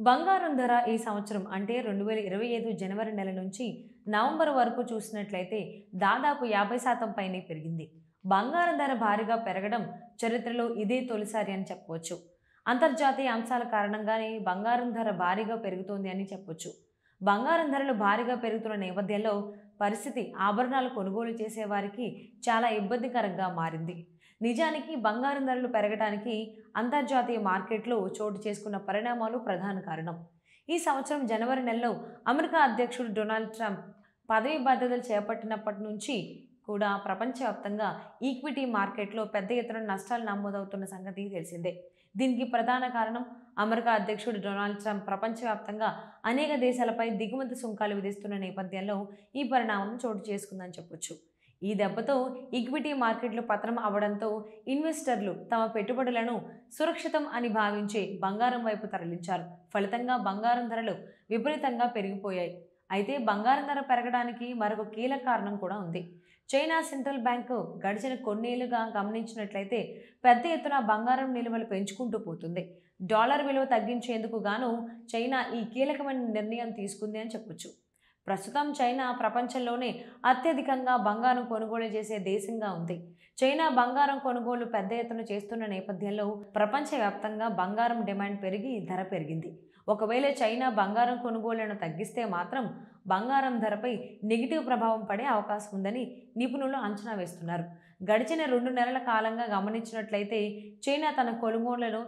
బంగారం ధర ఈ సంవత్సరం అంటే 2025 జనవరి నెల నుంచి నవంబర్ వరకు చూసినట్లయితే దాదాపు 50% పైనే పెరిగింది. బంగారం ధర భారీగా పెరగడం చరిత్రలో ఇదే తొలిసారి అని చెప్పవచ్చు. అంతర్జాతీయ అంశాల కారణంగానే బంగారం ధర భారీగా పెరుగుతోంది అని చెప్పొచ్చు. బంగారం ధరలు భారీగా పెరుగుతున్న నేపథ్యంలో పరిస్థితి ఆభరణాలు కొనుగోలు చేసేవారికి చాలా ఇబ్బందికరంగా మారింది. నిజానికి బంగారం ధరలు పెరగడానికి అంతర్జాతీయ మార్కెట్లో చోటు చేసుకున్న పరిణామాలు ప్రధాన కారణం. ఈ సంవత్సరం జనవరి నెలలో అమెరికా అధ్యక్షుడు డొనాల్డ్ ట్రంప్ పదవి బాధ్యతలు చేపట్టినప్పటి నుంచి కూడా ప్రపంచవ్యాప్తంగా ఈక్విటీ మార్కెట్లో పెద్ద ఎత్తున నష్టాలు నమోదవుతున్న సంగతి తెలిసిందే. దీనికి ప్రధాన కారణం అమెరికా అధ్యక్షుడు డొనాల్డ్ ట్రంప్ ప్రపంచవ్యాప్తంగా అనేక దేశాలపై దిగుమతి సుంకాలు విధిస్తున్న నేపథ్యంలో ఈ పరిణామం చోటు చేసుకుందని చెప్పొచ్చు. ఈ దెబ్బతో ఈక్విటీ మార్కెట్లు పతనం అవడంతో ఇన్వెస్టర్లు తమ పెట్టుబడులను సురక్షితం అని భావించే బంగారం వైపు తరలించారు. ఫలితంగా బంగారం ధరలు విపరీతంగా పెరిగిపోయాయి. అయితే బంగారం ధర పెరగడానికి మరొక కీలక కారణం కూడా ఉంది. చైనా సెంట్రల్ బ్యాంకు గడిచిన కొన్నేళ్లుగా గమనించినట్లయితే పెద్ద ఎత్తున బంగారం నిల్వలు పెంచుకుంటూ పోతుంది. డాలర్ విలువ తగ్గించేందుకు గాను చైనా ఈ కీలకమైన నిర్ణయం తీసుకుంది అని చెప్పొచ్చు. ప్రస్తుతం చైనా ప్రపంచంలోనే అత్యధికంగా బంగారం కొనుగోలు చేసే దేశంగా ఉంది. చైనా బంగారం కొనుగోలు పెద్ద ఎత్తున చేస్తున్న నేపథ్యంలో ప్రపంచవ్యాప్తంగా బంగారం డిమాండ్ పెరిగి ధర పెరిగింది. ఒకవేళ చైనా బంగారం కొనుగోళ్లను తగ్గిస్తే మాత్రం బంగారం ధరపై నెగిటివ్ ప్రభావం పడే అవకాశం ఉందని నిపుణులు అంచనా వేస్తున్నారు. గడిచిన 2 నెలల కాలంగా గమనించినట్లయితే చైనా తన కొనుగోళ్లను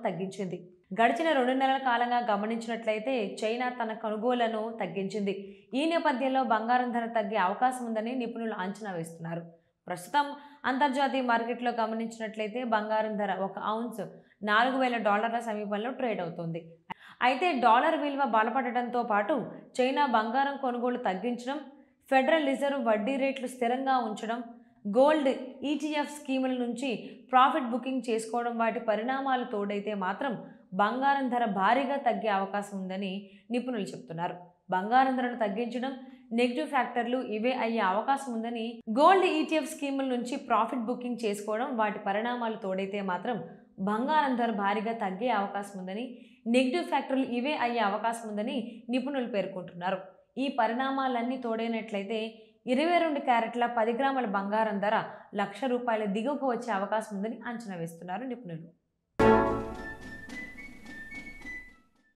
తగ్గించింది. ఈ నేపథ్యంలో బంగారం ధర తగ్గే అవకాశం ఉందని నిపుణులు అంచనా వేస్తున్నారు. ప్రస్తుతం అంతర్జాతీయ మార్కెట్లో గమనించినట్లయితే బంగారం ధర 1 ఔన్స్ $4,000 సమీపంలో ట్రేడ్ అవుతోంది. అయితే డాలర్ విలువ బలపడటంతో పాటు చైనా బంగారం కొనుగోలు తగ్గించడం, ఫెడరల్ రిజర్వ్ వడ్డీ రేట్లు స్థిరంగా ఉంచడం, గోల్డ్ ఈటీఎఫ్ స్కీముల నుంచి ప్రాఫిట్ బుకింగ్ చేసుకోవడం వాటి పరిణామాలు తోడైతే మాత్రం బంగారం ధర భారీగా తగ్గే అవకాశం ఉందని నిపుణులు చెబుతున్నారు. బంగారం ధరను తగ్గించడం, నెగిటివ్ ఫ్యాక్టర్లు ఇవే అయ్యే అవకాశం ఉందని, గోల్డ్ ఈటీఎఫ్ స్కీముల నుంచి ప్రాఫిట్ బుకింగ్ చేసుకోవడం వాటి పరిణామాలు తోడైతే మాత్రం బంగారం ధర భారీగా తగ్గే అవకాశం ఉందని, నెగిటివ్ ఫ్యాక్టర్లు ఇవే అయ్యే అవకాశం ఉందని నిపుణులు పేర్కొంటున్నారు. ఈ పరిణామాలన్నీ తోడైనట్లయితే 22 క్యారెట్ల 10 గ్రాముల బంగారం ధర ₹1,00,000 దిగువకు వచ్చే అవకాశం ఉందని అంచనా వేస్తున్నారు నిపుణులు.